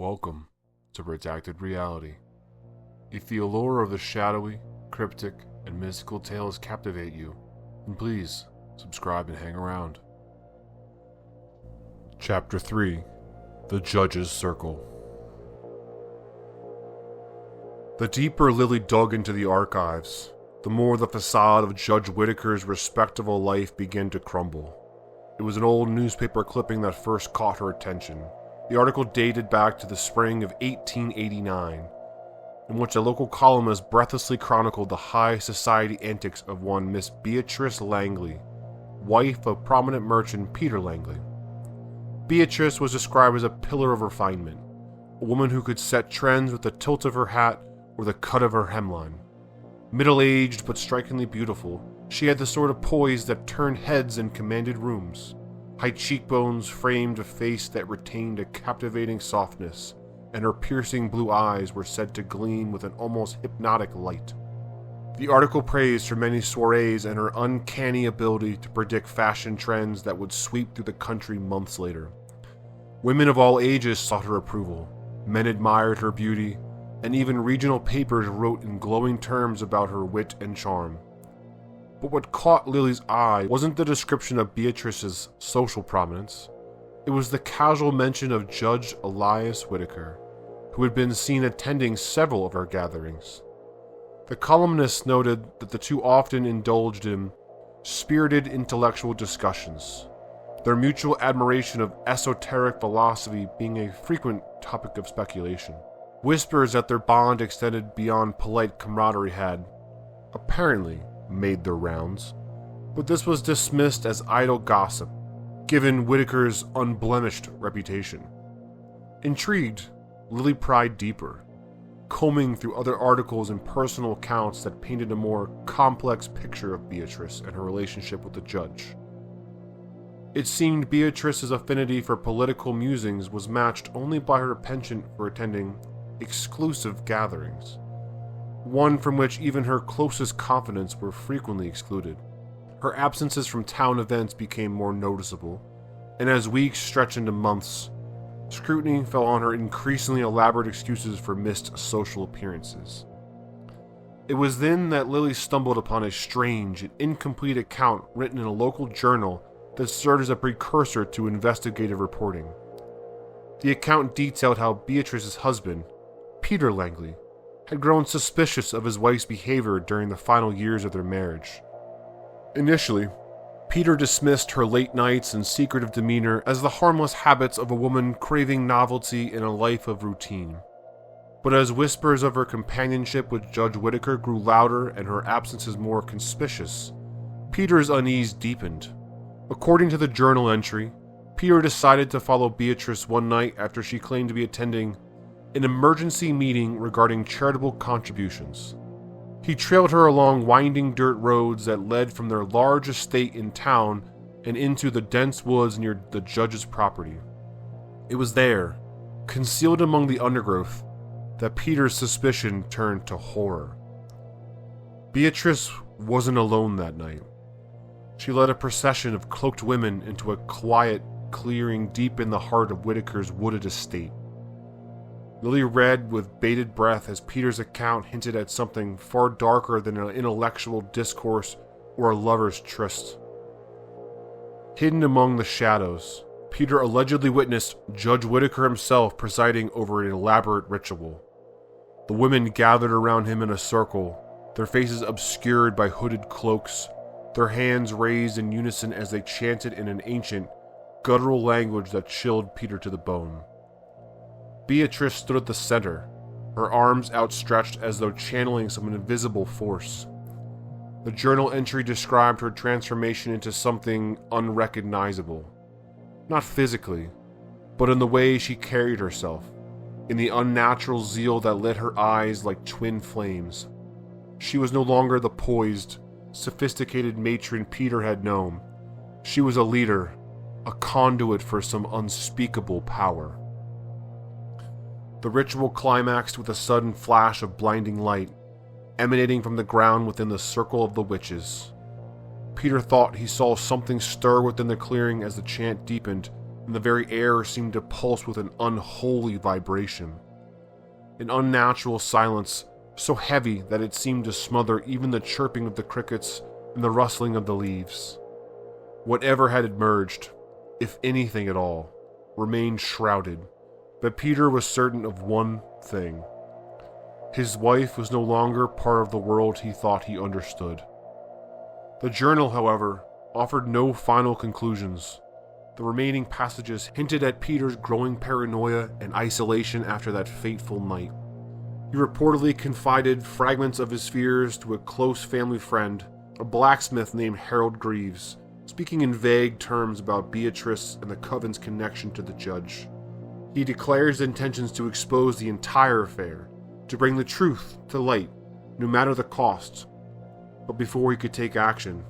Welcome to Redacted Reality. If the allure of the shadowy, cryptic, and mystical tales captivate you, then please subscribe and hang around. Chapter 3: The Judge's Circle. The deeper Lily dug into the archives, the more the facade of Judge Whitaker's respectable life began to crumble. It was an old newspaper clipping that first caught her attention. The article dated back to the spring of 1889, in which a local columnist breathlessly chronicled the high society antics of one Miss Beatrice Langley, wife of prominent merchant Peter Langley. Beatrice was described as a pillar of refinement, a woman who could set trends with the tilt of her hat or the cut of her hemline. Middle-aged but strikingly beautiful, she had the sort of poise that turned heads and commanded rooms. High cheekbones framed a face that retained a captivating softness, and her piercing blue eyes were said to gleam with an almost hypnotic light. The article praised her many soirees and her uncanny ability to predict fashion trends that would sweep through the country months later. Women of all ages sought her approval, men admired her beauty, and even regional papers wrote in glowing terms about her wit and charm. But what caught Lily's eye wasn't the description of Beatrice's social prominence. It was the casual mention of Judge Elias Whitaker, who had been seen attending several of her gatherings. The columnist noted that the two often indulged in spirited intellectual discussions, their mutual admiration of esoteric philosophy being a frequent topic of speculation. Whispers that their bond extended beyond polite camaraderie had, apparently, made their rounds, but this was dismissed as idle gossip, given Whitaker's unblemished reputation. Intrigued, Lily pried deeper, combing through other articles and personal accounts that painted a more complex picture of Beatrice and her relationship with the judge. It seemed Beatrice's affinity for political musings was matched only by her penchant for attending exclusive gatherings, one from which even her closest confidants were frequently excluded. Her absences from town events became more noticeable, and as weeks stretched into months, scrutiny fell on her increasingly elaborate excuses for missed social appearances. It was then that Lily stumbled upon a strange and incomplete account written in a local journal that served as a precursor to investigative reporting. The account detailed how Beatrice's husband, Peter Langley, had grown suspicious of his wife's behavior during the final years of their marriage. Initially, Peter dismissed her late nights and secretive demeanor as the harmless habits of a woman craving novelty in a life of routine. But as whispers of her companionship with Judge Whitaker grew louder and her absences more conspicuous, Peter's unease deepened. According to the journal entry, Peter decided to follow Beatrice one night after she claimed to be attending an emergency meeting regarding charitable contributions. He trailed her along winding dirt roads that led from their large estate in town and into the dense woods near the judge's property. It was there, concealed among the undergrowth, that Peter's suspicion turned to horror. Beatrice wasn't alone that night. She led a procession of cloaked women into a quiet clearing deep in the heart of Whitaker's wooded estate. Lily read with bated breath as Peter's account hinted at something far darker than an intellectual discourse or a lover's tryst. Hidden among the shadows, Peter allegedly witnessed Judge Whitaker himself presiding over an elaborate ritual. The women gathered around him in a circle, their faces obscured by hooded cloaks, their hands raised in unison as they chanted in an ancient, guttural language that chilled Peter to the bone. Beatrice stood at the center, her arms outstretched as though channeling some invisible force. The journal entry described her transformation into something unrecognizable, not physically, but in the way she carried herself, in the unnatural zeal that lit her eyes like twin flames. She was no longer the poised, sophisticated matron Peter had known. She was a leader, a conduit for some unspeakable power. The ritual climaxed with a sudden flash of blinding light, emanating from the ground within the circle of the witches. Peter thought he saw something stir within the clearing as the chant deepened, and the very air seemed to pulse with an unholy vibration. An unnatural silence, so heavy that it seemed to smother even the chirping of the crickets and the rustling of the leaves. Whatever had emerged, if anything at all, remained shrouded, but Peter was certain of one thing. His wife was no longer part of the world he thought he understood. The journal, however, offered no final conclusions. The remaining passages hinted at Peter's growing paranoia and isolation after that fateful night. He reportedly confided fragments of his fears to a close family friend, a blacksmith named Harold Greaves, speaking in vague terms about Beatrice and the coven's connection to the judge. He declares intentions to expose the entire affair, to bring the truth to light, no matter the cost. But before he could take action,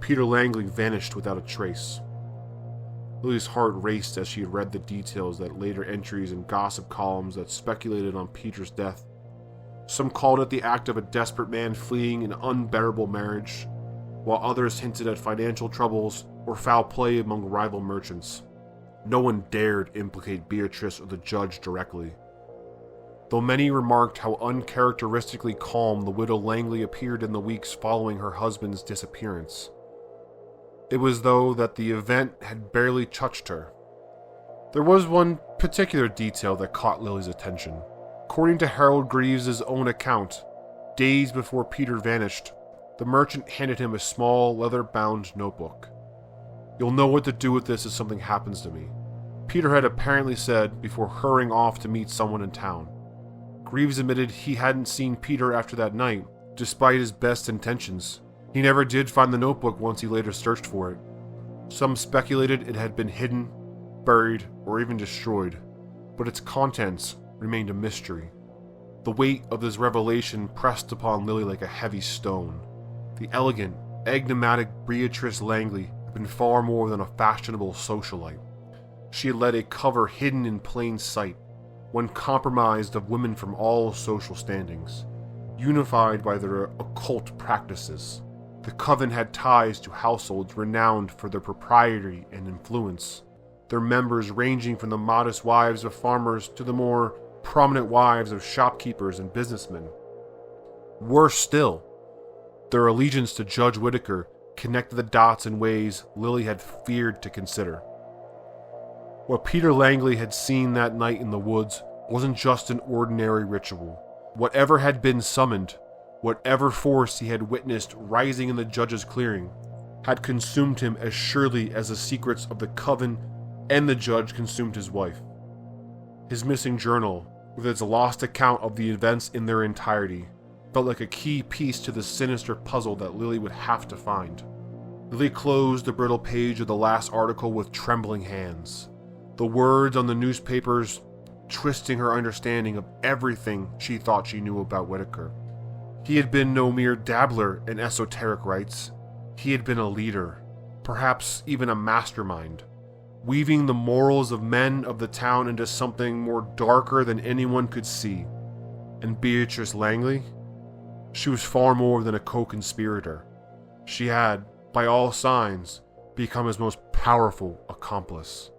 Peter Langley vanished without a trace. Lily's heart raced as she had read the details that later entries in gossip columns that speculated on Peter's death. Some called it the act of a desperate man fleeing an unbearable marriage, while others hinted at financial troubles or foul play among rival merchants. No one dared implicate Beatrice or the judge directly. Though many remarked how uncharacteristically calm the widow Langley appeared in the weeks following her husband's disappearance. It was though that the event had barely touched her. There was one particular detail that caught Lily's attention. According to Harold Greaves' own account, days before Peter vanished, the merchant handed him a small, leather-bound notebook. "You'll know what to do with this if something happens to me," Peter had apparently said before hurrying off to meet someone in town. Greaves admitted he hadn't seen Peter after that night, despite his best intentions. He never did find the notebook once he later searched for it. Some speculated it had been hidden, buried, or even destroyed, but its contents remained a mystery. The weight of this revelation pressed upon Lily like a heavy stone. The elegant, enigmatic Beatrice Langley had been far more than a fashionable socialite. She had led a cover hidden in plain sight, one compromised of women from all social standings, unified by their occult practices. The coven had ties to households renowned for their propriety and influence, their members ranging from the modest wives of farmers to the more prominent wives of shopkeepers and businessmen. Worse still, their allegiance to Judge Whittaker connected the dots in ways Lily had feared to consider. What Peter Langley had seen that night in the woods wasn't just an ordinary ritual. Whatever had been summoned, whatever force he had witnessed rising in the judge's clearing, had consumed him as surely as the secrets of the coven and the judge consumed his wife. His missing journal, with its lost account of the events in their entirety, felt like a key piece to the sinister puzzle that Lily would have to find. Lily closed the brittle page of the last article with trembling hands. The words on the newspapers twisting her understanding of everything she thought she knew about Whittaker. He had been no mere dabbler in esoteric rites. He had been a leader, perhaps even a mastermind, weaving the morals of men of the town into something more darker than anyone could see. And Beatrice Langley? She was far more than a co-conspirator. She had, by all signs, become his most powerful accomplice.